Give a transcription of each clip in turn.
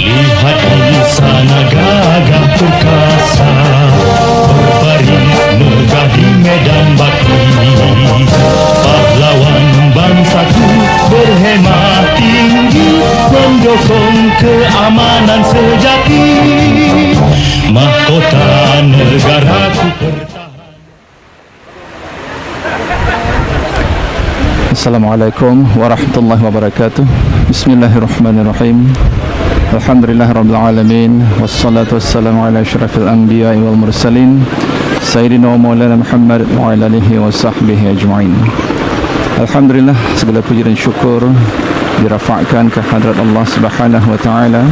Lihat di sana gagah perkasa berbaris megah di medan bakti. Pahlawan bangsaku berhemah tinggi mendukung keamanan sejati. Mahkota negaraku pertahan. Assalamualaikum warahmatullahi wabarakatuh. Bismillahirrahmanirrahim. Alhamdulillahirrabbilalamin. Wassalatu wassalamu ala asyrafil anbiya wal mursalin Sayyidina wa maulana Muhammad wa ala alihi wa sahbihi ajma'in. Alhamdulillah, segala puji dan syukur dirafa'kan ke hadrat Allah subhanahu wa ta'ala.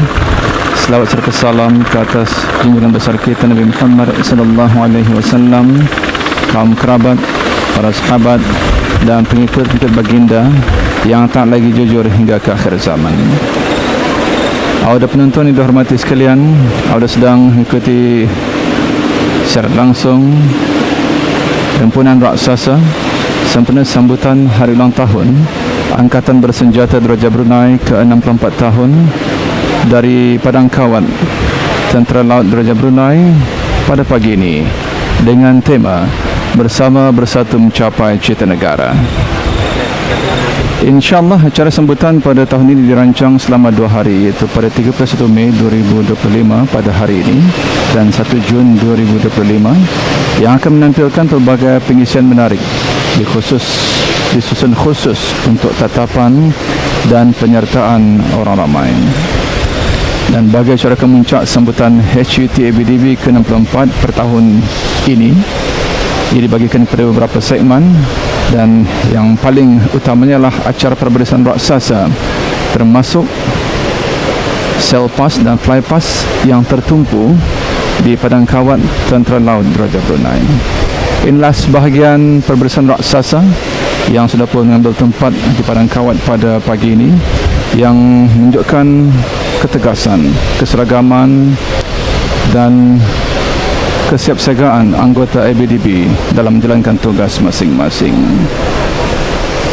Selawat serta salam ke atas junjungan besar kita Nabi Muhammad sallallahu alaihi wasallam, kaum kerabat, para sahabat dan pengikut-pengikut baginda yang tak lagi jujur hingga ke akhir zaman. Awak penonton yang dihormati sekalian, awak sedang mengikuti secara langsung himpunan raksasa sempena sambutan hari ulang tahun Angkatan Bersenjata Diraja Brunei ke-64 tahun dari Padang Kawat Tentera Laut Diraja Brunei pada pagi ini dengan tema Bersama Bersatu Mencapai Cita Negara. InsyaAllah acara sambutan pada tahun ini dirancang selama 2 hari, iaitu pada 31 Mei 2025 pada hari ini dan 1 Jun 2025, yang akan menampilkan pelbagai pengisian menarik disusun khusus untuk tatapan dan penyertaan orang ramai. Dan bagi acara kemuncak sambutan HUT ABDB ke-64 per tahun ini, ia dibagikan kepada beberapa segmen, dan yang paling utamanya adalah acara perbarisan raksasa, termasuk sel pass dan fly pass yang tertumpu di Padang Kawat Tentera Laut Diraja Brunei. Inilah sebahagian perbarisan raksasa yang sudah pun mengambil tempat di Padang Kawat pada pagi ini, yang menunjukkan ketegasan, keseragaman dan kesiapsiagaan anggota ABDB dalam menjalankan tugas masing-masing.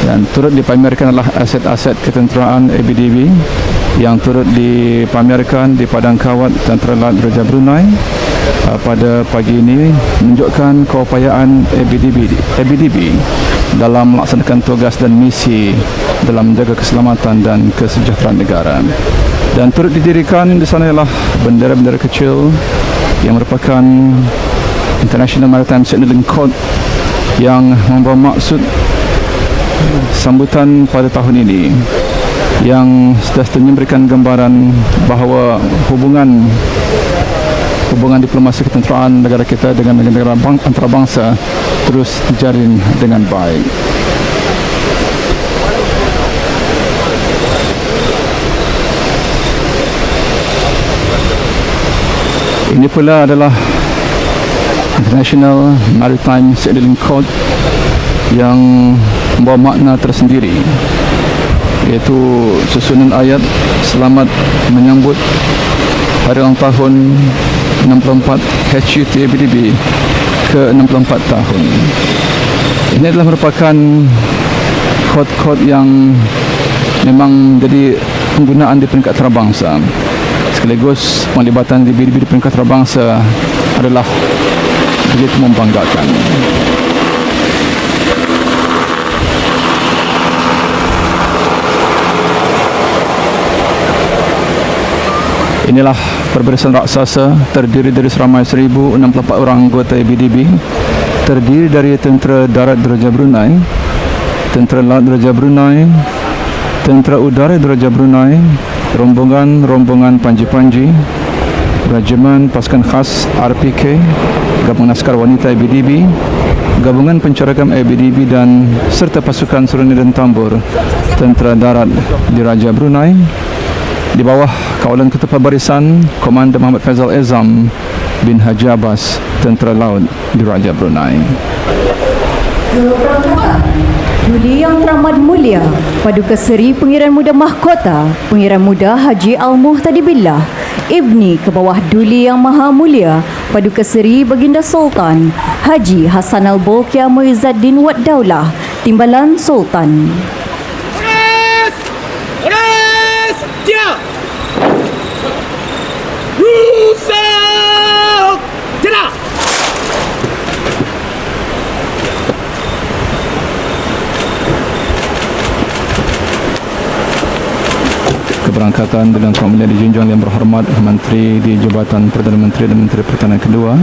Dan turut dipamerkan adalah aset-aset ketenteraan ABDB yang turut dipamerkan di Padang Kawat Tentera Laut Diraja Brunei pada pagi ini, menunjukkan keupayaan ABDB dalam melaksanakan tugas dan misi dalam menjaga keselamatan dan kesejahteraan negara. Dan turut didirikan di sana ialah bendera-bendera kecil yang merupakan International Maritime Signaling Code yang membawa maksud sambutan pada tahun ini, yang sudah memberikan gambaran bahawa hubungan diplomasi ketenteraan negara kita dengan negara antarabangsa terus terjalin dengan baik. Ini pula adalah International Maritime Signaling Code yang membawa makna tersendiri, iaitu susunan ayat selamat menyambut hari ulang tahun 64 HUT ABDB ke-64 tahun. Ini adalah merupakan kod-kod yang memang jadi penggunaan di peringkat antarabangsa, sekaligus penglibatan di ABDB di peringkat antarabangsa adalah begitu membanggakan. Inilah perbarisan raksasa, terdiri dari seramai 1064 orang anggota ABDB, terdiri dari Tentera Darat Diraja Brunei, Tentera Laut Diraja Brunei, Tentera Udara Diraja Brunei, rombongan Panji-Panji, Rajiman Pasukan Khas RPK, Gabungan Askar Wanita ABDB, Gabungan Penceragam ABDB dan serta pasukan Seruni dan Tambur Tentera Darat Diraja Brunei di bawah kawalan Ketua Barisan Komander Muhammad Faizal Ezam bin Haji Abbas Tentera Laut Diraja Brunei. Duli Yang Teramat Mulia Paduka Seri Pengiran Muda Mahkota Pengiran Muda Haji Al-Muhtadi Billah Ibni ke bawah Duli Yang Maha Mulia Paduka Seri Baginda Sultan Haji Hasan Al-Bolkiah Muizzaddin Wad Daulah Timbalan Sultan. keberangkatan Duli Yang Teramat Mulia dijunjung yang berhormat Menteri di Jabatan Perdana Menteri dan Menteri Pertahanan kedua,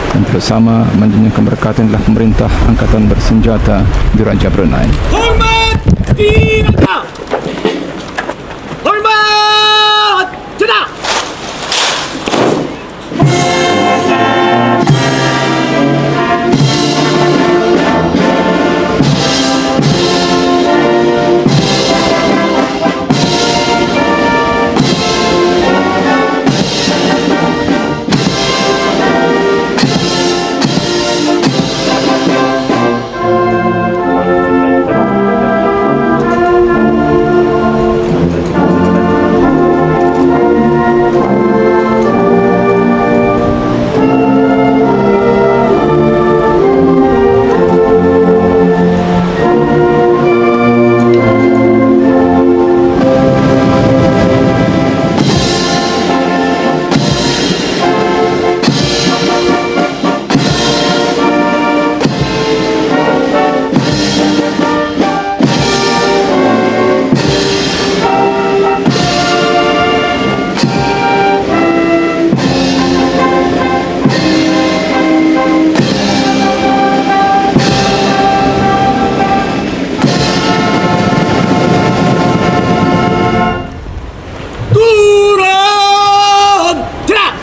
dan bersama menjunjung keberkatan adalah Pemerintah Angkatan Bersenjata Diraja Brunei. Hormat Diraja! Hormat Jeddah! Turun! Jeddah!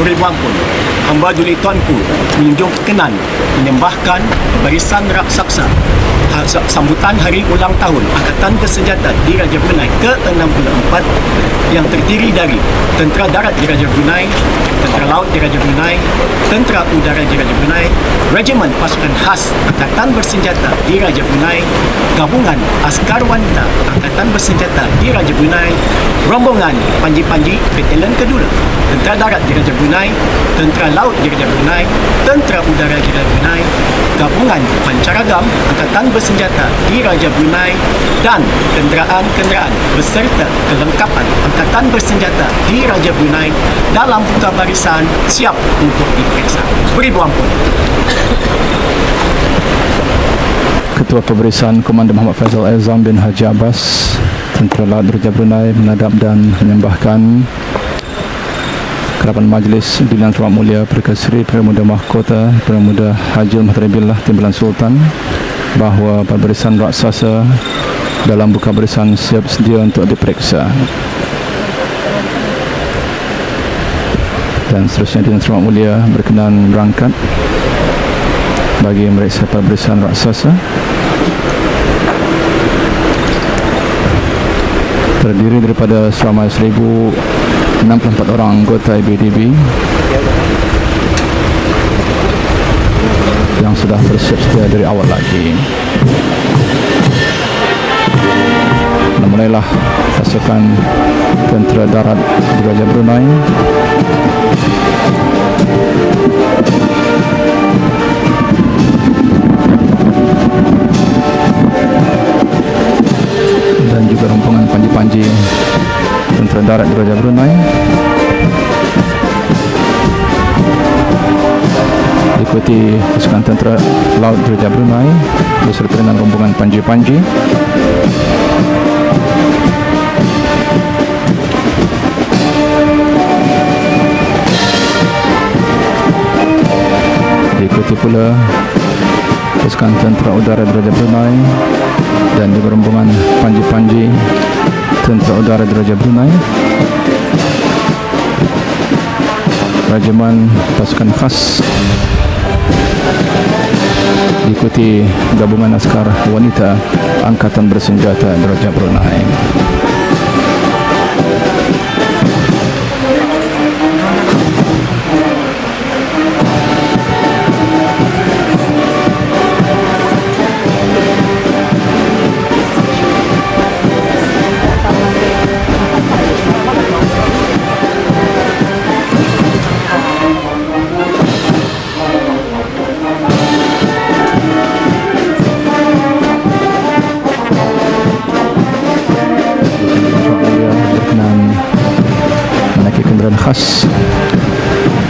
Beribu ampun, hamba Duli Tuanku menjunjung kekenan menyembahkan barisan raksasa sambutan hari ulang tahun Angkatan Bersenjata Diraja Brunei ke-64 yang terdiri dari Tentera Darat Diraja Brunei, Tentera Laut Diraja Brunei, Tentera Udara Diraja Brunei, Regimen Pasukan Khas Angkatan Bersenjata Diraja Brunei, Gabungan Askar Wanita Angkatan Bersenjata Diraja Brunei, rombongan panji-panji Betalan Kedua, Tentera Darat Diraja Brunei, Tentera Laut Diraja Brunei, Tentera Udara Diraja Brunei, Gabungan Pancaragam Angkatan Bersenjata Diraja Brunei, dan kenderaan-kenderaan beserta kelengkapan Angkatan Bersenjata Diraja Brunei dalam buka barisan siap untuk diperiksa. Beribu ampun. Ketua Pemberisan Komandan Muhammad Faisal Azam bin Haji Abbas, Tentera Laut Diraja Brunei, menadap dan menyembahkan kehadapan Majlis Duli Yang Teramat Mulia Perdana Seri Perdana Muda Mahkota Perdana Muda Haji Al-Muhtaribillah Timbalan Sultan bahawa barisan raksasa dalam buka barisan siap sedia untuk diperiksa. Dan seterusnya Duli Yang Teramat Mulia berkenan berangkat bagi memeriksa barisan raksasa. Terdiri daripada selama 1,064 orang anggota IBDB yang sudah bersiap sedia dari awal lagi. Dan mulailah pasukan Tentera Darat Diraja Brunei dan juga rombongan panji-panji Tentera Darat Diraja Brunei diikuti pasukan Tentera Laut Diraja Brunei beserta dengan rombongan panji-panji diikuti pula pasukan Tentera Udara Diraja Brunei dan juga rombongan panji-panji Tentera Udara Diraja Brunei, Regimen Pasukan Khas, diikuti Gabungan Askar Wanita Angkatan Bersenjata Diraja Brunei. Khas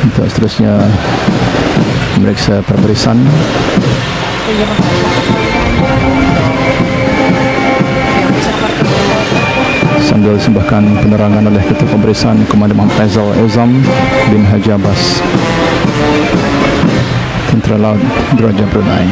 untuk seterusnya memeriksa pemberisan. Sambil disembahkan penerangan oleh Ketua Pemberisan Komandan Muhammad Faizal Azam bin Haji Abbas, Tentera Laut Diraja Brunei.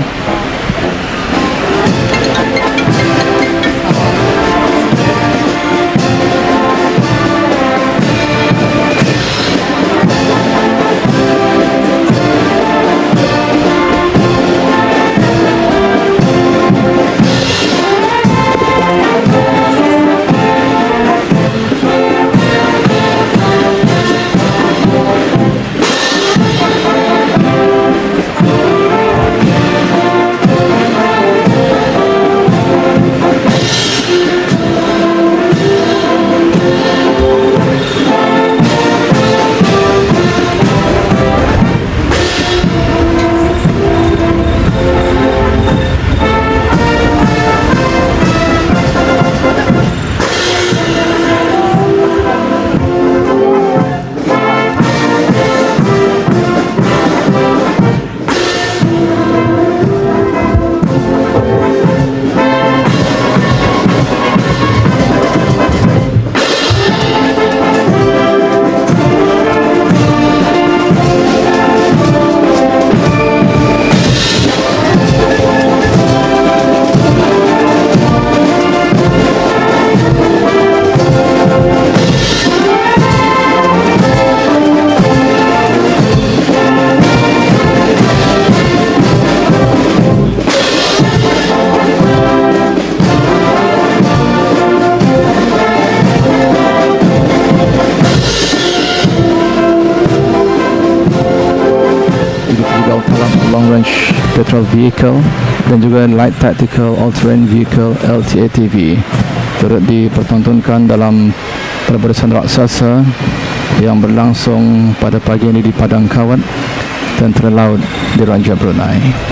Long Range Patrol Vehicle dan juga Light Tactical All-Terrain Vehicle LTATV turut dipertontonkan dalam pemberisan raksasa yang berlangsung pada pagi ini di Padang Kawat, Tentera Laut Diraja Brunei.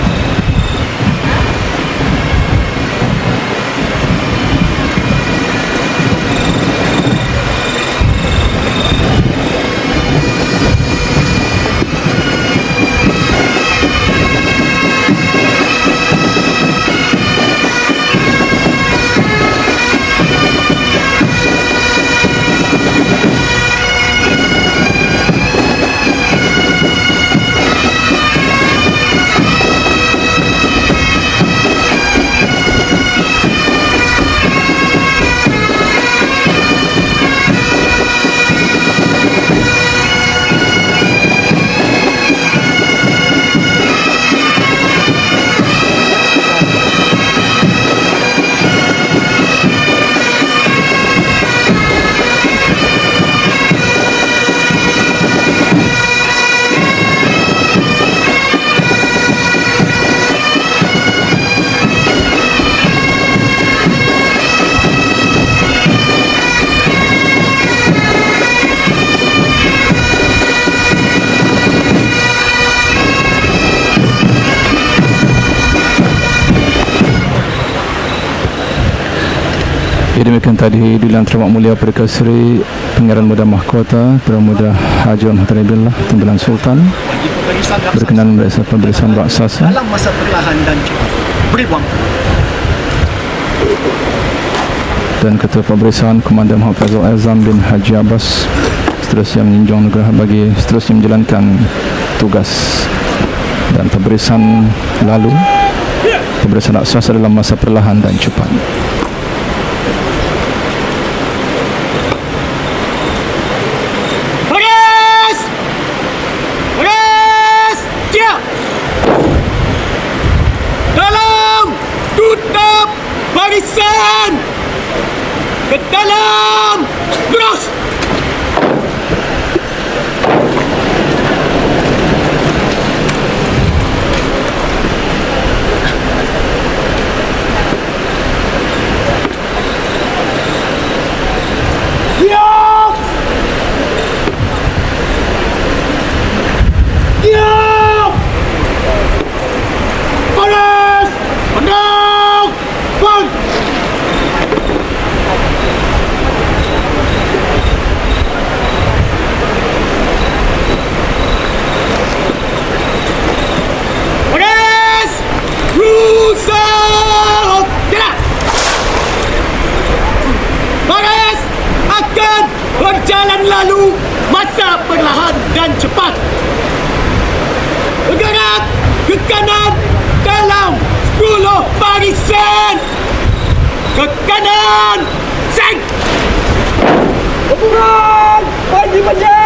Demikian tadi Dilihan Terhormat Mulia Perdana Seri Pangeran Muda Mahkota Perdana Muda Haji Muhammad Taribillah Timbalan Sultan Bagi pemberisan raksasa berkenan memeriksa pemberisan raksasa dalam masa perlahan dan cepat. Beri wang. dan Ketua Pemberisan Komandan Muhammad Faizal Azam bin Haji Abbas seterusnya menjunjung negara bagi seterusnya menjalankan tugas dan pemberisan lalu pemberisan raksasa dalam masa perlahan dan cepat. Barisan ke dalam terus. Diam. Diam. Baris. Menang. Bang. berlalu masa perlahan dan cepat. Bergerak ke kanan dalam 10 barisan. Ke kanan. Seng. Hubungan. Panji-panji.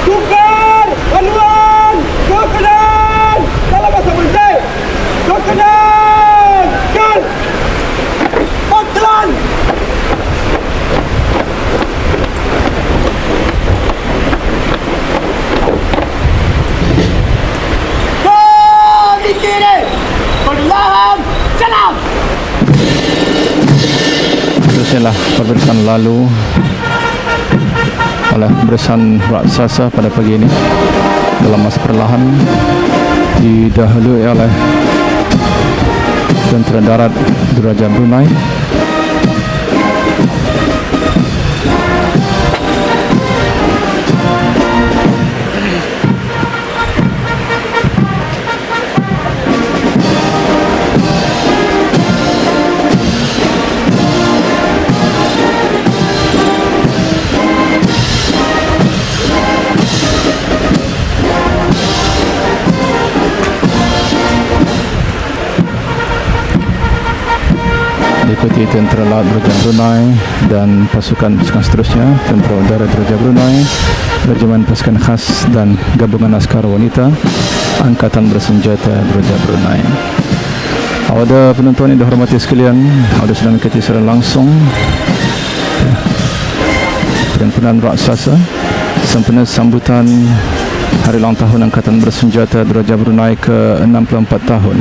Tukar. Haluan. Ke kanan. Dalam masa berhenti. Ke kanan. Kan. Pelan. Ke kiri. Perlahan. Jalan. Terusnya pemeriksaan lalu oleh barisan raksasa pada pagi ini dalam masa perlahan didahului oleh Tentera Darat Diraja Brunei. Diikuti Tentera Laut Diraja Brunei dan pasukan seterusnya, Tentera Udara Diraja Brunei, Regimen Pasukan Khas dan Gabungan Askar Wanita Angkatan Bersenjata Diraja Brunei. Awada penonton yang dihormati sekalian, awada sedang mengikuti secara langsung penyempurnaan raksasa sempena sambutan Hari Ulang Tahun Angkatan Bersenjata Diraja Brunei ke-64 tahun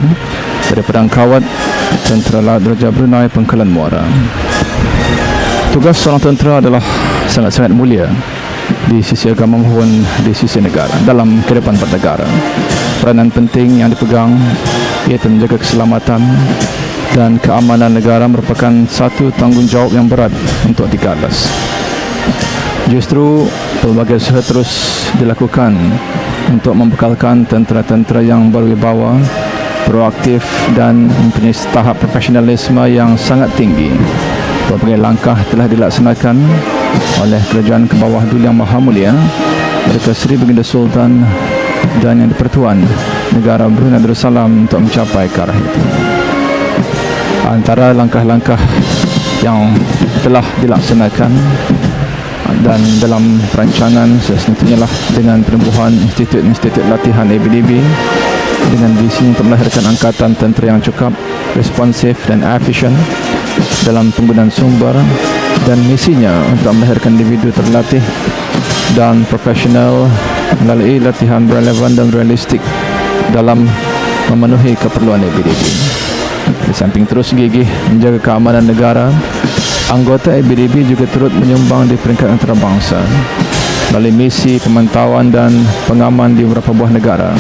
dari Pedang Kawat Tentera Laut Diraja Brunei Pangkalan Muara. Tugas seorang tentera adalah sangat-sangat mulia di sisi agama maupun di sisi negara dalam kehidupan bernegara. Peranan penting yang dipegang iaitu menjaga keselamatan dan keamanan negara merupakan satu tanggungjawab yang berat untuk digagas. Justru pelbagai usaha terus dilakukan untuk membekalkan tentera-tentera yang berwibawa, proaktif dan mempunyai tahap profesionalisme yang sangat tinggi. Berbagai langkah telah dilaksanakan oleh Kerajaan Kebawah Duli Yang Maha Mulia Perdana Seri Baginda Sultan dan Yang di-Pertuan Negara Brunei Darussalam untuk mencapai ke arah itu. Antara langkah-langkah yang telah dilaksanakan dan dalam perancangan tentunya dengan penubuhan institut-institut latihan ABDB dengan visi untuk melahirkan angkatan tentera yang cukup, responsif dan efisien dalam penggunaan sumber, dan misinya untuk melahirkan individu terlatih dan profesional melalui latihan relevan dan realistik dalam memenuhi keperluan ABDB. Di samping terus gigih menjaga keamanan negara, anggota ABDB juga turut menyumbang di peringkat antarabangsa melalui misi pemantauan dan pengaman di beberapa buah negara.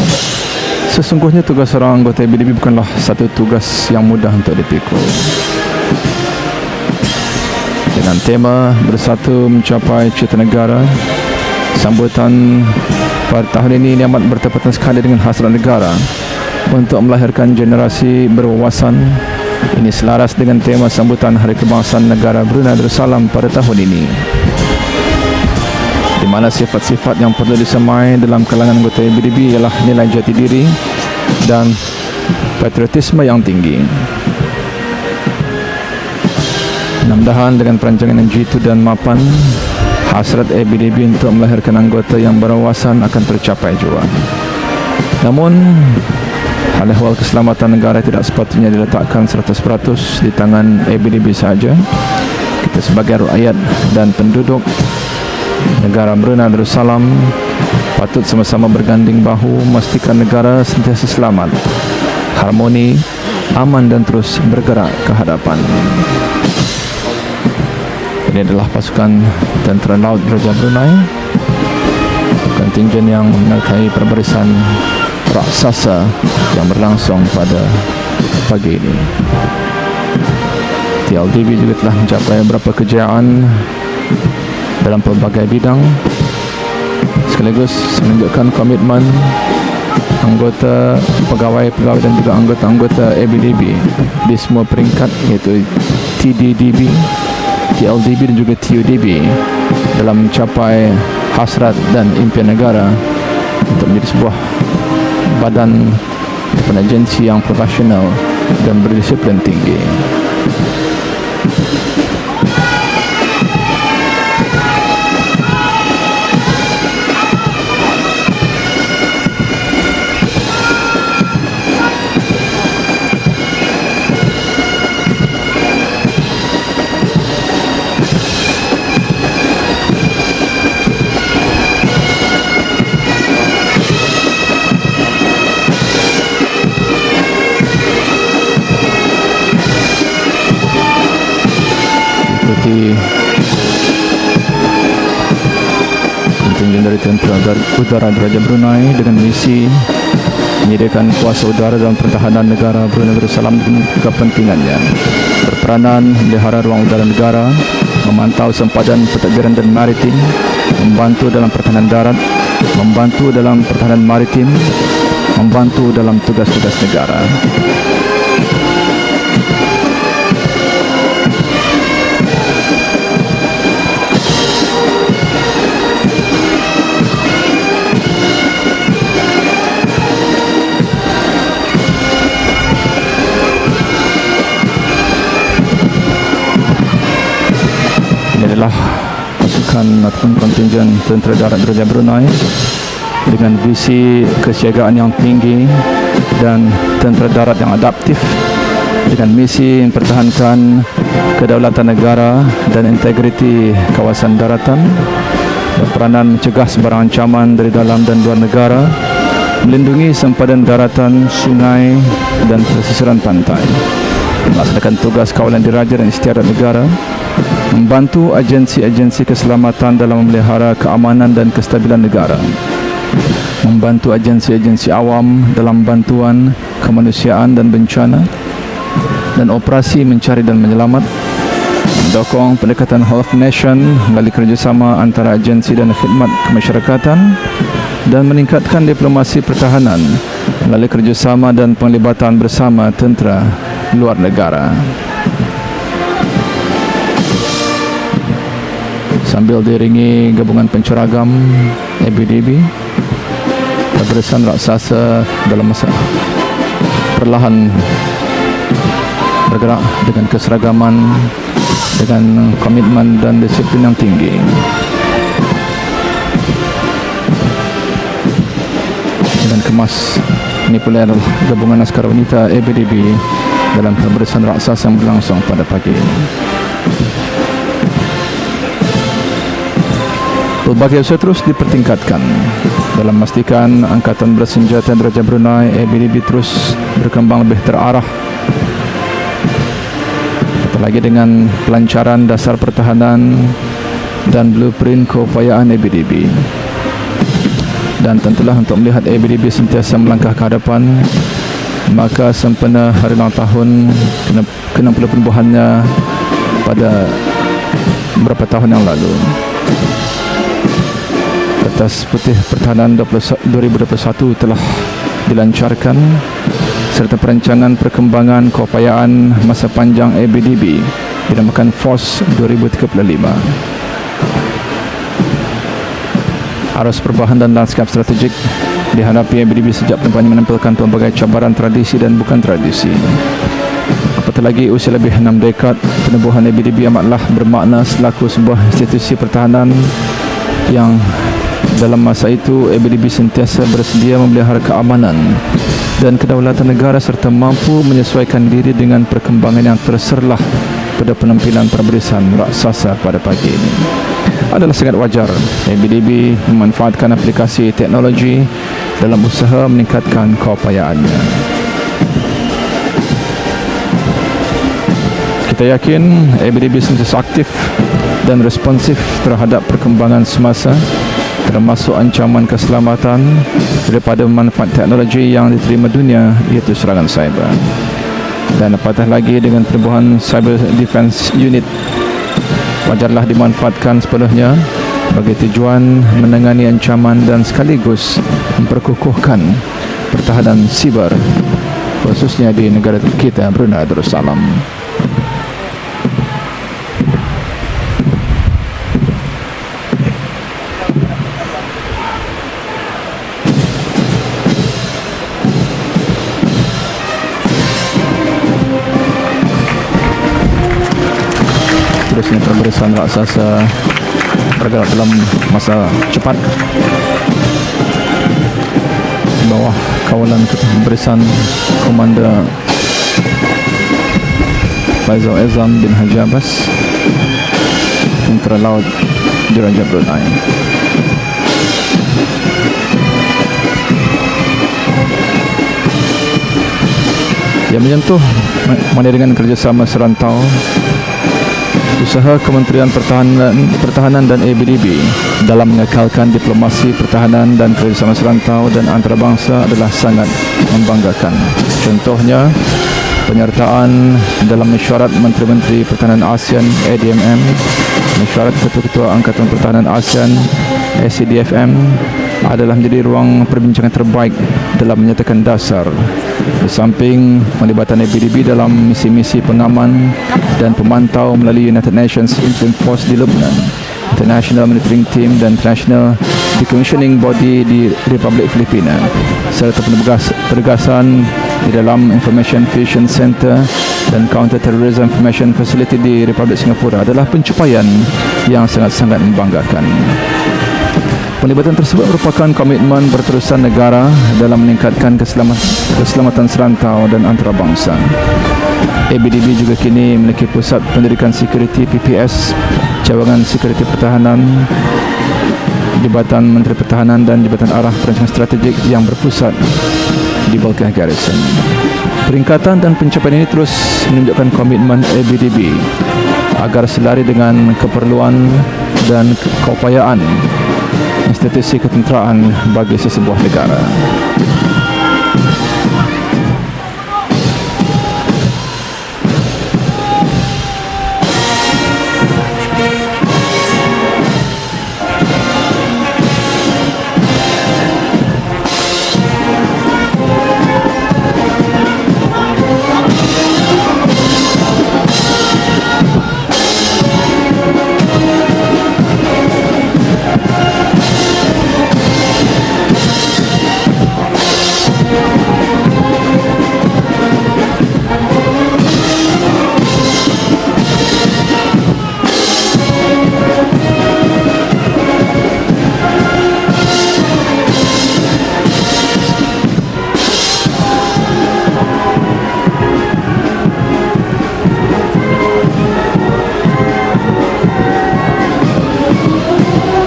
Sesungguhnya tugas seorang anggota ABDB bukanlah satu tugas yang mudah untuk dipikul. Dengan tema Bersatu Mencapai Cita Negara, sambutan pada tahun ini amat bertepatan sekali dengan hasrat negara untuk melahirkan generasi berwawasan. Ini selaras dengan tema sambutan Hari Kebangsaan Negara Brunei Darussalam pada tahun ini, di mana sifat-sifat yang perlu disemai dalam kalangan anggota ABDB ialah nilai jati diri dan patriotisme yang tinggi. Mudah-mudahan dengan perancangan yang jitu dan mapan, hasrat ABDB untuk melahirkan anggota yang berwawasan akan tercapai juga. Namun, hal ehwal keselamatan negara tidak sepatutnya diletakkan 100% di tangan ABDB sahaja. Kita sebagai rakyat dan penduduk negara Brunei Darussalam patut sama-sama berganding bahu memastikan negara sentiasa selamat, harmoni, aman dan terus bergerak ke hadapan. Ini adalah pasukan Tentera Laut Diraja Brunei, kontingen yang menyertai perbarisan raksasa yang berlangsung pada pagi ini. TLDB juga telah mencapai beberapa kejayaan dalam pelbagai bidang, sekaligus menunjukkan komitmen anggota pegawai-pegawai dan juga anggota-anggota ABDB di semua peringkat, iaitu TDDB, TLDB dan juga TUDB dalam mencapai hasrat dan impian negara untuk menjadi sebuah badan ataupun agensi yang profesional dan berdisiplin tinggi. Kontingjen dari Tentera Udara Diraja Brunei dengan misi menyediakan kuasa udara dalam pertahanan negara Brunei Darussalam dengan kepentingannya berperanan melihara ruang udara negara, memantau sempadan pentadbiran dan maritim, membantu dalam pertahanan darat, membantu dalam pertahanan maritim, membantu dalam tugas-tugas negara. Adalah pasukan ataupun kontingjen Tentera Darat Diraja Brunei dengan visi kesiagaan yang tinggi dan tentera darat yang adaptif dengan misi mempertahankan kedaulatan negara dan integriti kawasan daratan, berperanan mencegah sebarang ancaman dari dalam dan luar negara, melindungi sempadan daratan, sungai dan pesisiran pantai, melaksanakan tugas kawalan diraja dan istiadat negara, membantu agensi-agensi keselamatan dalam memelihara keamanan dan kestabilan negara, membantu agensi-agensi awam dalam bantuan kemanusiaan dan bencana dan operasi mencari dan menyelamat, mendukung pendekatan Health Nation melalui kerjasama antara agensi dan khidmat kemasyarakatan, dan meningkatkan diplomasi pertahanan melalui kerjasama dan penglibatan bersama tentera luar negara. Sambil diiringi gabungan penceragam ABDB, barisan raksasa dalam masa perlahan bergerak dengan keseragaman, dengan komitmen dan disiplin yang tinggi. Dengan kemas manipuler gabungan askar wanita ABDB dalam barisan raksasa yang berlangsung pada pagi ini. Pelbagai usaha terus dipertingkatkan dalam memastikan Angkatan Bersenjata Diraja Brunei ABDB terus berkembang lebih terarah, apalagi dengan pelancaran dasar pertahanan dan blueprint keupayaan ABDB. Dan tentulah untuk melihat ABDB sentiasa melangkah ke hadapan, maka sempena hari ulang tahun ke-60 penubuhannya pada beberapa tahun yang lalu, Kertas Putih Pertahanan 2021 telah dilancarkan serta perancangan perkembangan keupayaan masa panjang ABDB dinamakan Force 2035. Arus perubahan dan lanskap strategik dihadapi ABDB sejak tempatnya menampilkan pelbagai cabaran tradisi dan bukan tradisi. Apatah lagi usia lebih 6 dekad, penubuhan ABDB amatlah bermakna selaku sebuah institusi pertahanan yang dalam masa itu ABDB sentiasa bersedia memelihara keamanan dan kedaulatan negara serta mampu menyesuaikan diri dengan perkembangan yang terserlah pada penampilan perbarisan raksasa pada pagi ini. Adalah sangat wajar ABDB memanfaatkan aplikasi teknologi dalam usaha meningkatkan keupayaannya. Kita yakin ABDB sentiasa aktif dan responsif terhadap perkembangan semasa, termasuk ancaman keselamatan daripada manfaat teknologi yang diterima dunia, iaitu serangan cyber. Dan apatah lagi dengan penubuhan Cyber Defense Unit, wajarlah dimanfaatkan sepenuhnya bagi tujuan menangani ancaman dan sekaligus memperkukuhkan pertahanan siber, khususnya di negara kita Brunei Darussalam. seterusnya pemberisan raksasa bergerak dalam masa cepat di bawah kawalan pemberisan Komander Faizal Ezam bin Haji Abbas, Tentera Laut Diraja Brunei. Yang menyentuh mana dengan kerjasama serantau usaha Kementerian Pertahanan dan ABDB dalam mengekalkan diplomasi pertahanan dan kerjasama serantau dan antarabangsa adalah sangat membanggakan. Contohnya, penyertaan dalam mesyuarat Menteri-Menteri Pertahanan ASEAN ADMM, mesyuarat Ketua-Ketua Angkatan Pertahanan ASEAN SCDFM adalah menjadi ruang perbincangan terbaik dalam menyatakan dasar. Di samping pelibatan ABDB dalam misi-misi pengaman dan pemantau melalui United Nations Interim Force di Lebanon, International Monitoring Team dan International Decommissioning Body di Republik Filipina, serta penugasan di dalam Information Fusion Center dan Counter Terrorism Information Facility di Republik Singapura adalah pencapaian yang sangat-sangat membanggakan. Pelibatan tersebut merupakan komitmen berterusan negara dalam meningkatkan keselamatan serantau dan antarabangsa. ABDB juga kini memiliki pusat pendidikan sekuriti PPS, cawangan sekuriti pertahanan, Jabatan Menteri Pertahanan dan Jabatan Arah Perancangan Strategik yang berpusat di Balkan Garrison. Peringkatan dan pencapaian ini terus menunjukkan komitmen ABDB agar selari dengan keperluan dan keupayaan institusi ketenteraan bagi sesebuah negara.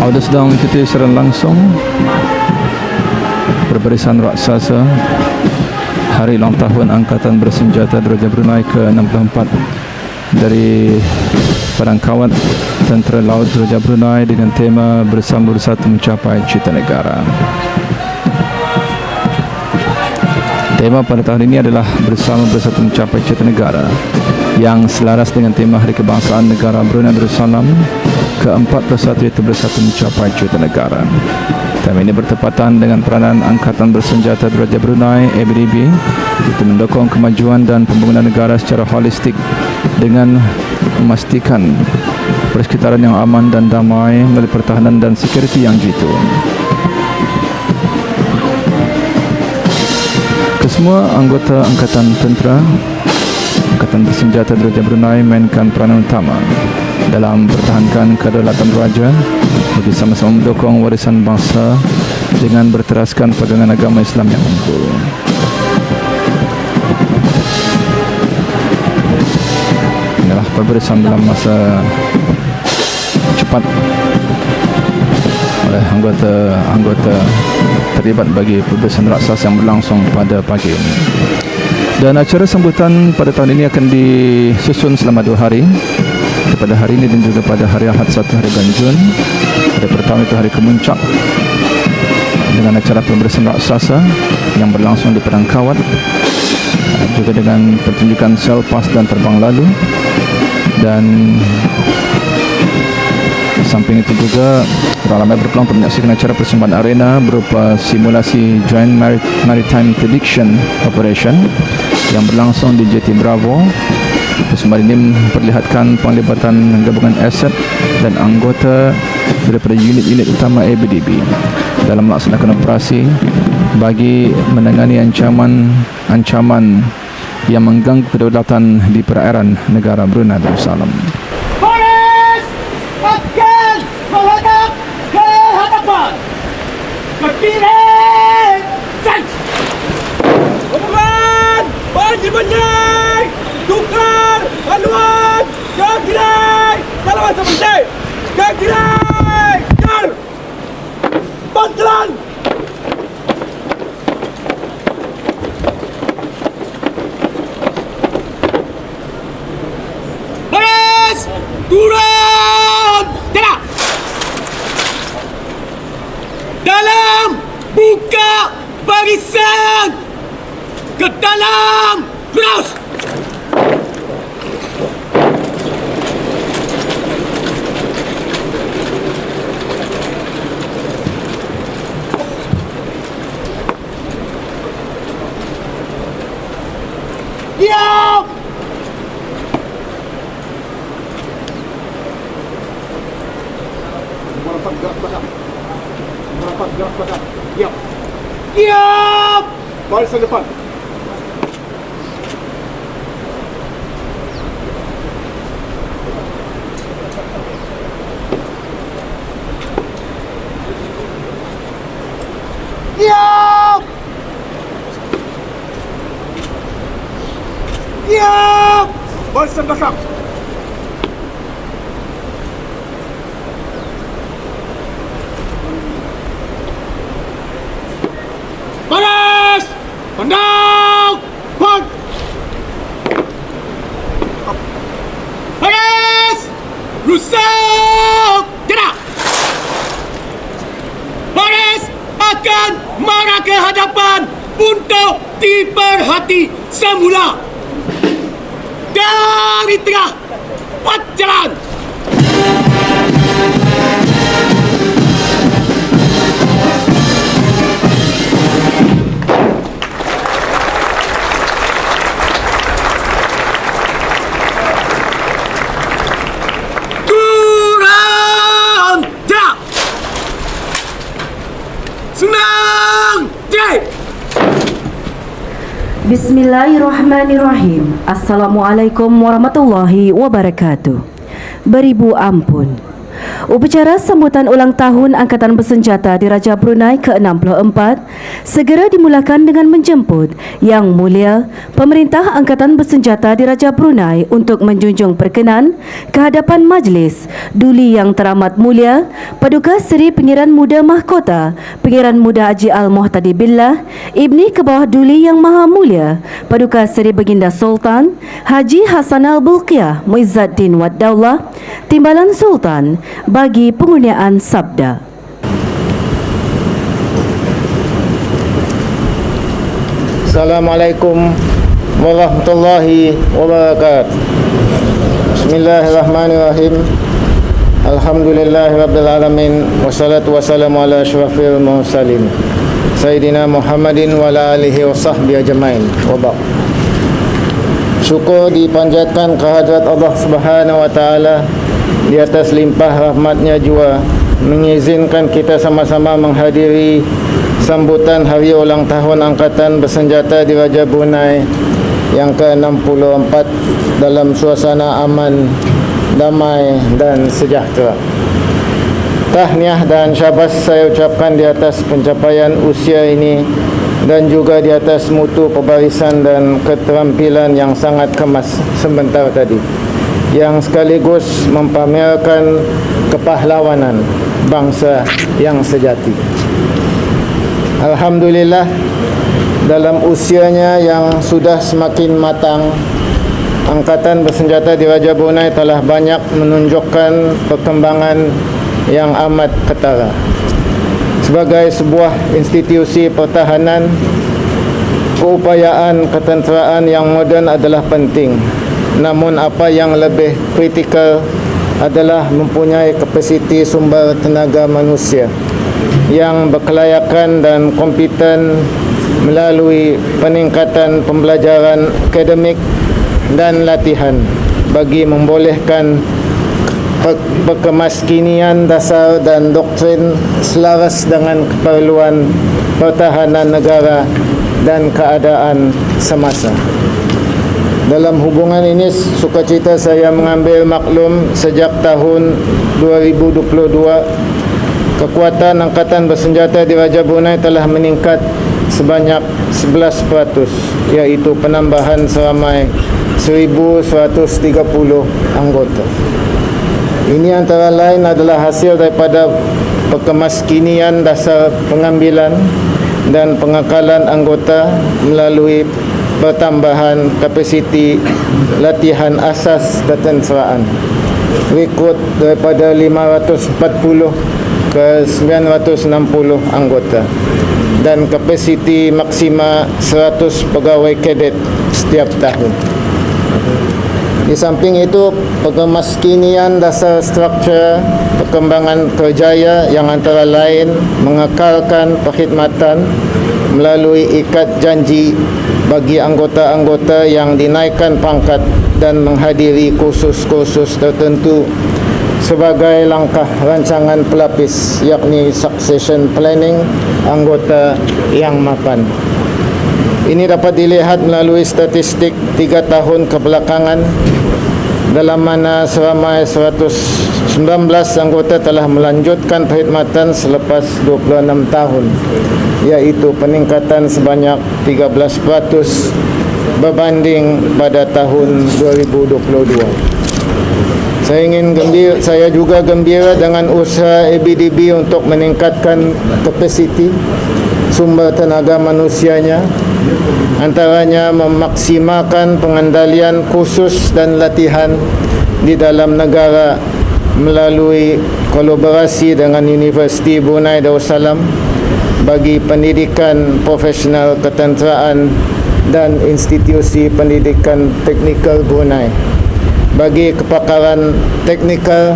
Anda sedang mengikuti secara langsung perbarisan raksasa Hari Ulang Tahun Angkatan Bersenjata Diraja Brunei ke-64 dari Perangkawat Tentera Laut Diraja Brunei dengan tema Bersama Bersatu Mencapai Cita Negara. Tema pada tahun ini adalah Bersama Bersatu Mencapai Cita Negara, yang selaras dengan tema Hari Kebangsaan Negara Brunei Darussalam ke-41, iaitu Bersatu Mencapai Cita Negara. Tema ini bertepatan dengan peranan Angkatan Bersenjata Diraja Brunei ABDB untuk mendukung kemajuan dan pembangunan negara secara holistik dengan memastikan persekitaran yang aman dan damai melalui pertahanan dan sekuriti yang jitu. Kesemua anggota Angkatan Tentera Angkatan Bersenjata Diraja Brunei mainkan peranan utama dalam pertahankan kedaulatan raja bagi sama-sama mendukung warisan bangsa dengan berteraskan pegangan agama Islam yang unggul. Inilah perbarisan dalam masa cepat oleh anggota terlibat bagi perbarisan raksasa yang berlangsung pada pagi ini. Dan acara sambutan pada tahun ini akan disusun selama 2 hari, pada hari ini dan juga pada hari Ahad 1 hari bulan Jun. Hari pertama itu hari Kemuncak dengan acara pemberian raksasa yang berlangsung di Perangkawat, juga dengan pertunjukan selepas dan terbang lalu. Dan di samping itu juga ramai berpeluang untuk menyaksikan acara persembahan arena berupa simulasi Joint Maritime Interdiction Operation yang berlangsung di JT Bravo. Persembahan ini memperlihatkan penglibatan gabungan aset dan anggota daripada unit-unit utama ABDB dalam melaksanakan operasi bagi menangani ancaman yang mengganggu kedaulatan di perairan negara Brunei Darussalam. Ke kiri! Sai! Rombongan! Bagi benar! Tukar! Haluan! Ke kiri! Dalam masa berhenti! Ke kiri! Jar! Bantuan! Baris! Turun! Tengah! Dalam! Buka barisan! Ke dalam! Terus! Diam! Merapat gerak belakang. Merapat gerak belakang. Diam. Diam! Barisan depan. Diam! Diam! Barisan belakang. Baris! Pandang! Pon! Baris! Rusuk! Gerak! Baris akan marah ke hadapan untuk diperhati semula. Dari tengah, cepat jalan! Turun! Jalan! Senang! Jalan! Bismillahirrahmanirrahim. Assalamualaikum warahmatullahi wabarakatuh. Beribu ampun. Upacara sambutan ulang tahun Angkatan Bersenjata Diraja Brunei ke-64 segera dimulakan dengan menjemput Yang Mulia Pemerintah Angkatan Bersenjata Diraja Brunei untuk menjunjung perkenan ke hadapan Majlis Duli Yang Teramat Mulia Paduka Seri Pengiran Muda Mahkota Pengiran Muda Haji Al-Muhtadi Billah Ibni Kebawah Duli Yang Maha Mulia Paduka Seri Baginda Sultan Haji Hasan Al-Bulqiyah Muizzaddin Wad Daulah Timbalan Sultan bagi penggunaan sabda. Assalamualaikum warahmatullahi wabarakatuh. Bismillahirrahmanirrahim. Alhamdulillahirabbil alamin wassalatu wassalamu ala asyrafil mursalin Sayyidina Muhammadin wa ala alihi wa sahbihi ajmain. Wa ba'd. Syukur dipanjatkan kehadrat Allah Subhanahu wa taala di atas limpah rahmatnya jua mengizinkan kita sama-sama menghadiri sambutan hari ulang tahun Angkatan Bersenjata Diraja Brunei yang ke-64 dalam suasana aman, damai dan sejahtera. Tahniah dan syabas saya ucapkan di atas pencapaian usia ini dan juga di atas mutu pebarisan dan keterampilan yang sangat kemas sebentar tadi, yang sekaligus mempamerkan kepahlawanan bangsa yang sejati. Alhamdulillah, dalam usianya yang sudah semakin matang, Angkatan Bersenjata Diraja Brunei telah banyak menunjukkan perkembangan yang amat ketara. Sebagai sebuah institusi pertahanan, keupayaan ketenteraan yang moden adalah penting. Namun apa yang lebih kritikal adalah mempunyai kapasiti sumber tenaga manusia yang berkelayakan dan kompeten melalui peningkatan pembelajaran akademik dan latihan bagi membolehkan perkemaskinian dasar dan doktrin selaras dengan keperluan pertahanan negara dan keadaan semasa. Dalam hubungan ini, sukacita saya mengambil maklum sejak tahun 2022 Kekuatan Angkatan Bersenjata Diraja Brunei telah meningkat sebanyak 11%, iaitu penambahan seramai 1,130 anggota. Ini antara lain adalah hasil daripada perkemaskinian dasar pengambilan dan pengakalan anggota melalui pertambahan kapasiti latihan asas ketenteraan. Rekrut daripada 540 ke 960 anggota dan kapasiti maksima 100 pegawai kadet setiap tahun. Di samping itu, perkemaskinian dasar struktur perkembangan kerjaya yang antara lain mengekalkan perkhidmatan melalui ikat janji bagi anggota-anggota yang dinaikkan pangkat dan menghadiri kursus-kursus tertentu sebagai langkah rancangan pelapis, yakni succession planning anggota yang mapan. Ini dapat dilihat melalui statistik 3 tahun kebelakangan, dalam mana seramai 119 anggota telah melanjutkan perkhidmatan selepas 26 tahun, iaitu peningkatan sebanyak 13% berbanding pada tahun 2022. Saya juga gembira dengan usaha ABDB untuk meningkatkan kapasiti sumber tenaga manusianya, antaranya memaksimalkan pengendalian kursus dan latihan di dalam negara melalui kolaborasi dengan Universiti Brunei Darussalam bagi pendidikan profesional ketenteraan dan institusi pendidikan teknikal Brunei bagi kepakaran teknikal,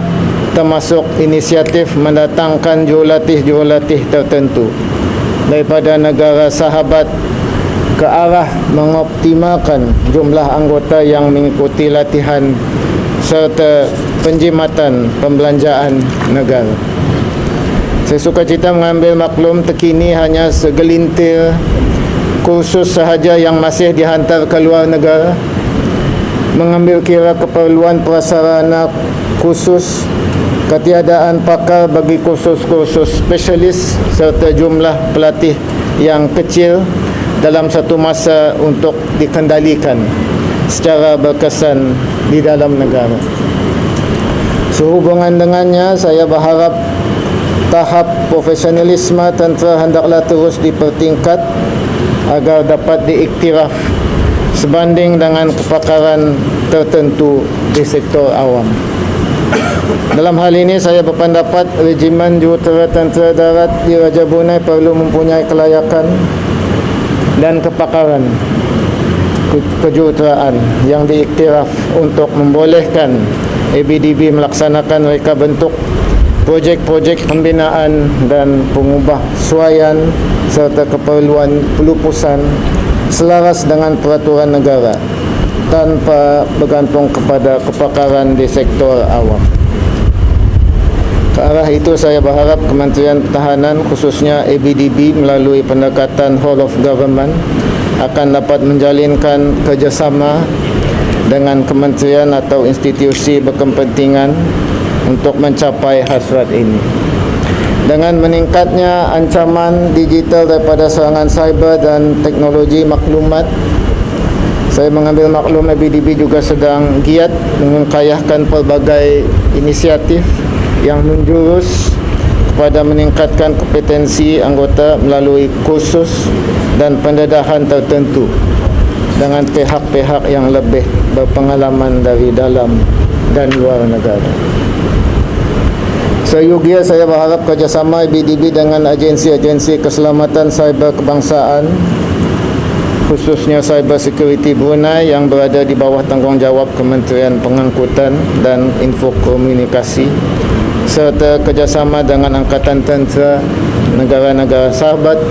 termasuk inisiatif mendatangkan jurulatih tertentu daripada negara sahabat ke arah mengoptimalkan jumlah anggota yang mengikuti latihan serta penjimatan pembelanjaan negara. Saya sukacita mengambil maklum terkini hanya segelintir kursus sahaja yang masih dihantar ke luar negara, mengambil kira keperluan prasarana khusus, ketiadaan pakar bagi kursus-kursus spesialis serta jumlah pelatih yang kecil dalam satu masa untuk dikendalikan secara berkesan di dalam negara. Sehubungan dengannya, saya berharap tahap profesionalisme tentera hendaklah terus dipertingkat agar dapat diiktiraf sebanding dengan kepakaran tertentu di sektor awam. Dalam hal ini, saya berpendapat Regimen Jurutera Tentera Darat di Raja Brunei perlu mempunyai kelayakan dan kepakaran kejuruteraan yang diiktiraf untuk membolehkan ABDB melaksanakan reka bentuk projek-projek pembinaan dan pengubah suaian serta keperluan pelupusan selaras dengan peraturan negara tanpa bergantung kepada kepakaran di sektor awam. Ke arah itu, saya berharap Kementerian Pertahanan, khususnya ABDB melalui pendekatan whole of government, akan dapat menjalinkan kerjasama dengan kementerian atau institusi berkepentingan untuk mencapai hasrat ini. Dengan meningkatnya ancaman digital daripada serangan cyber dan teknologi maklumat, saya mengambil maklum ABDB juga sedang giat mengkayahkan pelbagai inisiatif yang menjurus kepada meningkatkan kompetensi anggota melalui kursus dan pendedahan tertentu dengan pihak-pihak yang lebih berpengalaman dari dalam dan luar negara. Seyogia, saya berharap kerjasama ABDB dengan agensi-agensi keselamatan cyber kebangsaan, khususnya Cyber Security Brunei yang berada di bawah tanggungjawab Kementerian Pengangkutan dan Infokomunikasi, serta kerjasama dengan Angkatan Tentera negara-negara sahabat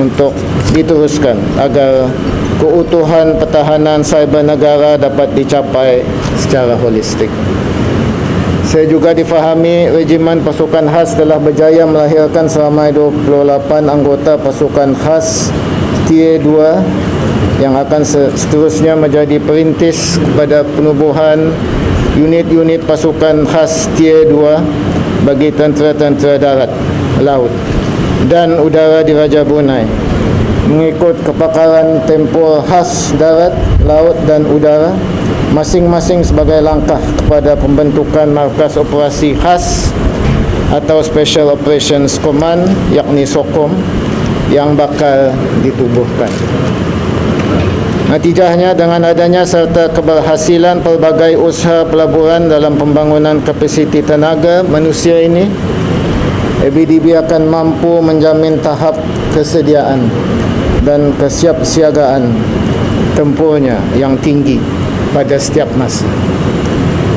untuk diteruskan agar keutuhan pertahanan cyber negara dapat dicapai secara holistik. Saya juga difahami Regimen Pasukan Khas telah berjaya melahirkan seramai 28 anggota pasukan khas Tier 2 yang akan seterusnya menjadi perintis kepada penubuhan unit-unit pasukan khas Tier 2 bagi tentera-tentera darat laut dan udara di Raja Brunei mengikut kepakaran tempur khas darat, laut dan udara, masing-masing sebagai langkah kepada pembentukan markas operasi khas atau Special Operations Command, yakni SOCOM, yang bakal ditubuhkan. Natijahnya, dengan adanya serta keberhasilan pelbagai usaha pelaburan dalam pembangunan kapasiti tenaga manusia ini, ABDB akan mampu menjamin tahap kesediaan dan kesiapsiagaan tempurnya yang tinggi pada setiap masa.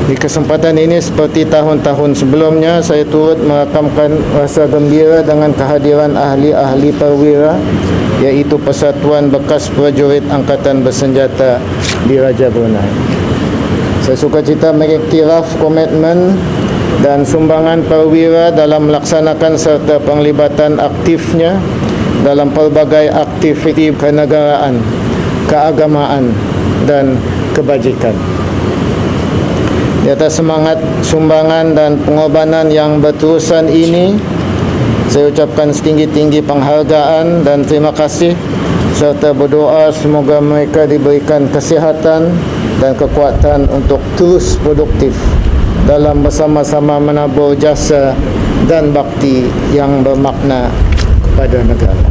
Di kesempatan ini, seperti tahun-tahun sebelumnya, saya turut merakamkan rasa gembira dengan kehadiran ahli-ahli perwira, iaitu Persatuan Bekas Prajurit Angkatan Bersenjata di Raja Brunei. Saya sukacita mengiktiraf komitmen dan sumbangan perwira dalam melaksanakan serta penglibatan aktifnya dalam pelbagai aktiviti kenegaraan, keagamaan dan kebajikan. Di atas semangat sumbangan dan pengorbanan yang berterusan ini, saya ucapkan setinggi-tinggi penghargaan dan terima kasih serta berdoa semoga mereka diberikan kesihatan dan kekuatan untuk terus produktif dalam bersama-sama menabur jasa dan bakti yang bermakna kepada negara.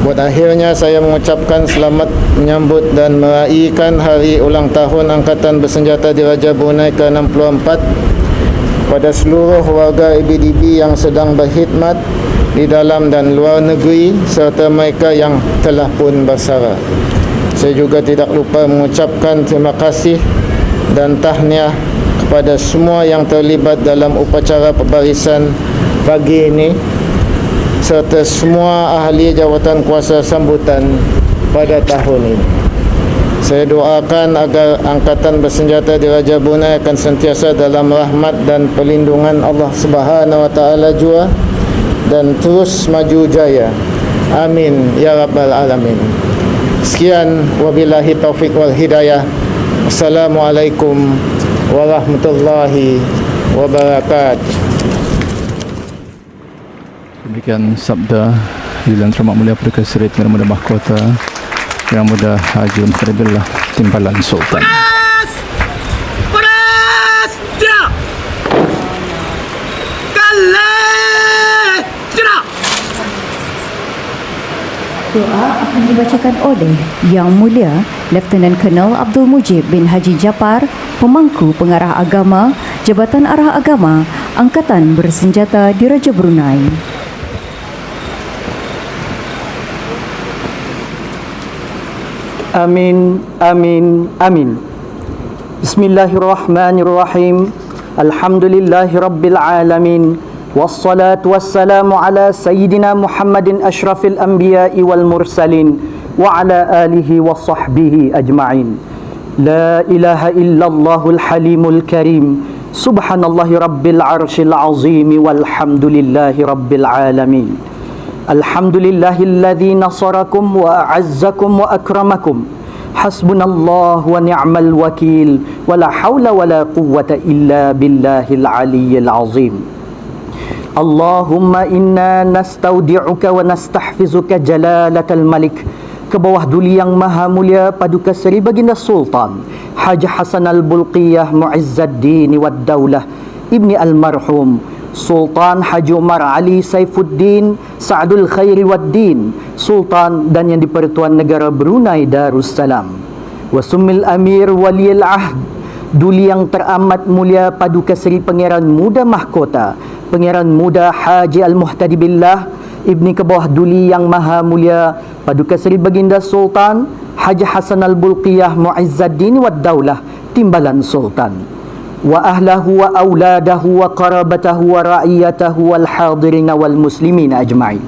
Buat akhirnya, saya mengucapkan selamat menyambut dan meraihkan hari ulang tahun Angkatan Bersenjata di Raja Brunei ke-64 kepada seluruh warga ABDB yang sedang berkhidmat di dalam dan luar negeri serta mereka yang telah pun bersara. Saya juga tidak lupa mengucapkan terima kasih dan tahniah kepada semua yang terlibat dalam upacara pembarisan pagi ini serta semua ahli jawatan kuasa sambutan pada tahun ini. Saya doakan agar Angkatan Bersenjata di Raja Brunei akan sentiasa dalam rahmat dan perlindungan Allah Subhanahu Wa Taala jua dan terus maju jaya. Amin ya rabbal alamin. Sekian, wabillahi taufik wal hidayah. Assalamualaikum warahmatullahi wabarakatuh. Demikian sabda Yang Teramat Mulia Perdana Seri Pengarah Muda Mahkota Yang Muda Haji Muhtadibillah Timbalan Sultan. Panas! Tidak! Kalah! Tidak! Doa akan dibacakan oleh Yang Mulia Lieutenant Colonel Abdul Mujib bin Haji Japar, Pemangku Pengarah Agama, Jabatan Arah Agama, Angkatan Bersenjata di Raja Brunei. Amin, amin, amin. Bismillahirrahmanirrahim. Alhamdulillahi Rabbil Alamin. Wassalatu wassalamu ala Sayyidina Muhammadin ashrafil anbiya'i wal mursalin wa ala alihi wa sahbihi ajma'in. La ilaha illallahul halimul karim. Subhanallahi Rabbil arshil azim walhamdulillahi Rabbil alamin. Alhamdulillahilladzi nasarakum wa a'azzakum wa akramakum. Hasbunallah wa ni'mal wakil. Wa la hawla wa la quwwata illa billahil aliyyil azim. Allahumma inna nastaudi'uka wa nastahfizuka jalalatal malik. Ke bawah duli yang maha mulia Paduka Seri Baginda Sultan Haji Hasan Al-Bulqiyah Mu'izzaddin wad Daulah Ibni Al-Marhum Sultan Haji Umar Ali Saifuddin Sa'dul Khairi Waddin, Sultan dan yang di-Pertuan Negara Brunei Darussalam. Wasumil Amir Waliil Ahd, Duli yang teramat mulia Paduka Seri Pangeran Muda Mahkota, Pangeran Muda Haji Al-Muhtadibillah, Ibni ke bawah Duli yang maha mulia Paduka Seri Baginda Sultan Haji Hasan Al-Bulqiyah Mu'izzaddin wad Daulah Timbalan Sultan. Wa ahlahu wa auladahu wa qarabatahu wa ra'iyatahu wal hadirin wal muslimin ajma'in.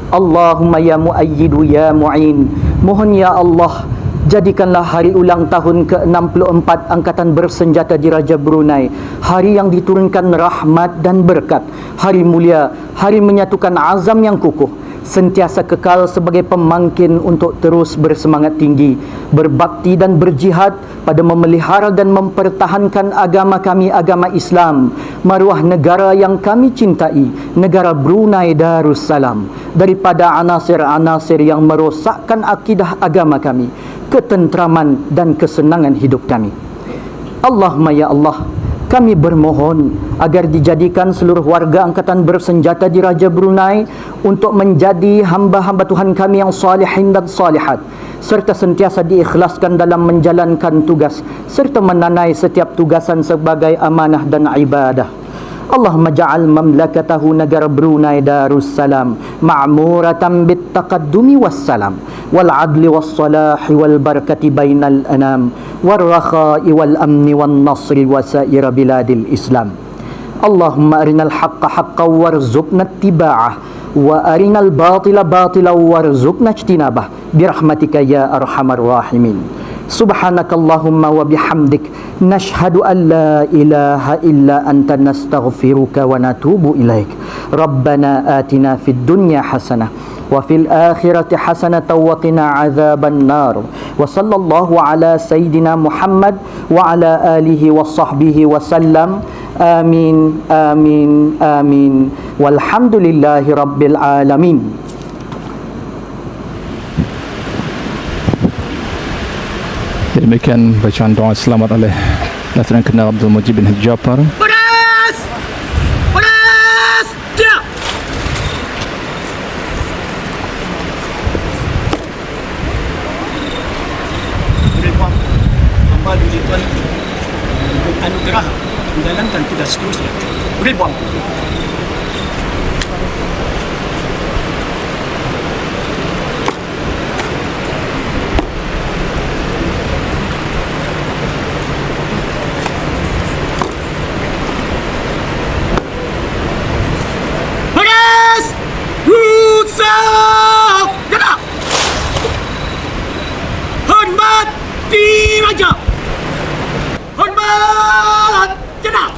Allahumma ya muayyidu ya mu'in. Mohon ya Allah, jadikanlah hari ulang tahun ke-64 Angkatan Bersenjata di Raja Brunei hari yang diturunkan rahmat dan berkat, hari mulia, hari menyatukan azam yang kukuh, sentiasa kekal sebagai pemangkin untuk terus bersemangat tinggi, berbakti dan berjihad pada memelihara dan mempertahankan agama kami, agama Islam, maruah negara yang kami cintai, negara Brunei Darussalam, daripada anasir-anasir yang merosakkan akidah agama kami, ketentraman dan kesenangan hidup kami. Allahumma ya Allah, kami bermohon agar dijadikan seluruh warga angkatan bersenjata di Raja Brunei untuk menjadi hamba-hamba Tuhan kami yang salihin dan salihat, serta sentiasa diikhlaskan dalam menjalankan tugas serta menanai setiap tugasan sebagai amanah dan ibadah. Allahumma ja'al mamlakatahu negara Brunei Darussalam ma'muratan bittaqaddumi wassalam wal adli wassalahi wal barakati bainal anam wal rakha'i wal amni wan nasri wa sa'ira biladil Islam. Allahumma arinal haqqa haqqan warzuqna ittiba'ah wa arinal batila batilan warzuqna ijtinabah birahmatika ya arhamar rahimin. Subhanakallahumma wa bihamdik nashhadu an la ilaha illa anta nastaghfiruka wa natubu ilaik. Rabbana atina fid dunya hasanah wa fil akhirati hasanatan wa qina adzaban nar. Wa sallallahu ala sayyidina Muhammad wa ala alihi wa sahbihi wa sallam. Amin amin amin. Walhamdulillahi rabbil alamin. Demikian bacaan doa selamat oleh Lieutenant Colonel Abdul Mujib bin Haji Jaafar. Baras! Baras! Tidak! Boleh buang hamba duli Tuan untuk anugerah menjalankan tugas seterusnya. Boleh buang. Baras! Rusak! Tidak! Hormati Raja! Hormat! Tidak!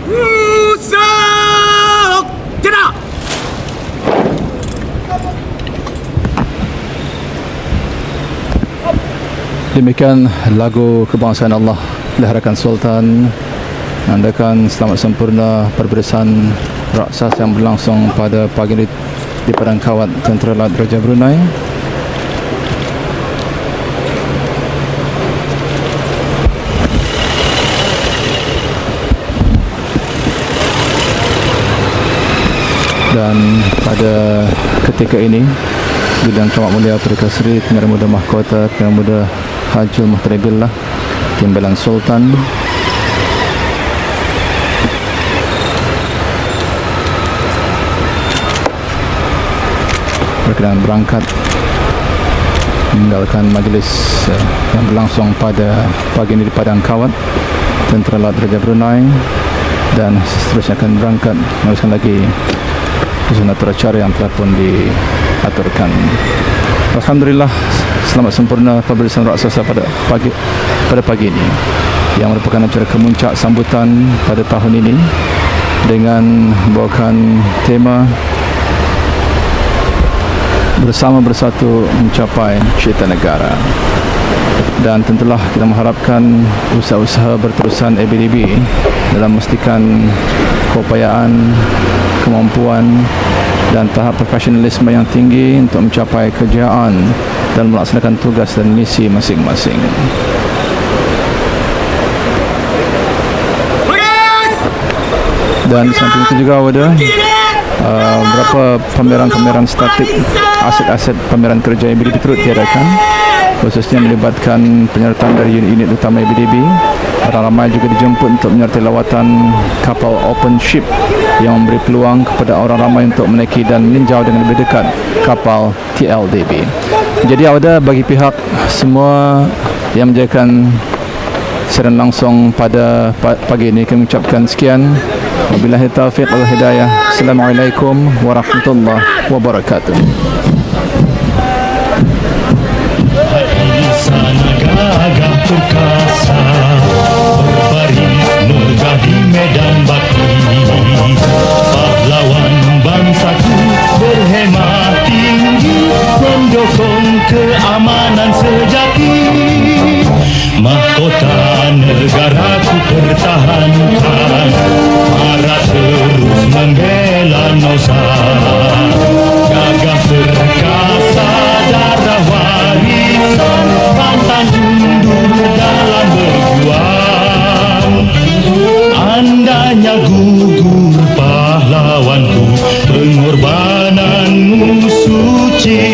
Rusak! Tidak! Demikian lagu kebangsaan Allah dilahirkan Sultan menandakan selamat sempurna perbarisan raksasa yang berlangsung pada pagi ini di Padang Kawat Tentera Laut Raja Brunei. Dan pada ketika ini Bidang Camat Mulia Perdana Seri Pengarah Muda Mahkota Pengarah Muda Hajul Muhtaribillah Timbalan Sultan berkenan berangkat meninggalkan majlis yang berlangsung pada pagi ini di Padang Kawat Tentera Laut Raja Brunei, dan seterusnya akan berangkat meneruskan lagi susunan acara yang telah pun diaturkan. Alhamdulillah, selamat sempurna perbarisan raksasa pada pagi ini yang merupakan acara kemuncak sambutan pada tahun ini dengan membawakan tema bersama bersatu mencapai cita negara. Dan tentulah kita mengharapkan usaha-usaha berterusan ABDB dalam memastikan keupayaan, kemampuan dan tahap profesionalisme yang tinggi untuk mencapai kejayaan dan melaksanakan tugas dan misi masing-masing. Dan samping itu juga ada beberapa pameran-pameran statik, aset-aset pameran kerja ABDB turut diadakan, khususnya melibatkan penyertaan dari unit-unit utama ABDB. Orang ramai juga dijemput untuk menyertai lawatan kapal open ship yang memberi peluang kepada orang ramai untuk menaiki dan meninjau dengan lebih dekat kapal TLDB. Jadi awada bagi pihak semua yang menjayakan siaran langsung pada pagi ini, kami ucapkan sekian. Wabillahi taufiq wal hidayah. Assalamualaikum warahmatullahi wabarakatuh. Sana gagah perkasa berbaris megah di medan bakti, pahlawan bangsaku berhemat tinggi mendukung keamanan sejati. Mahkota negaraku pertahankan, marah terus membela nusa, gagah perkasa darah warisan, pantang undur dalam berjuang. Andanya gugur pahlawanku, pengorbananmu suci,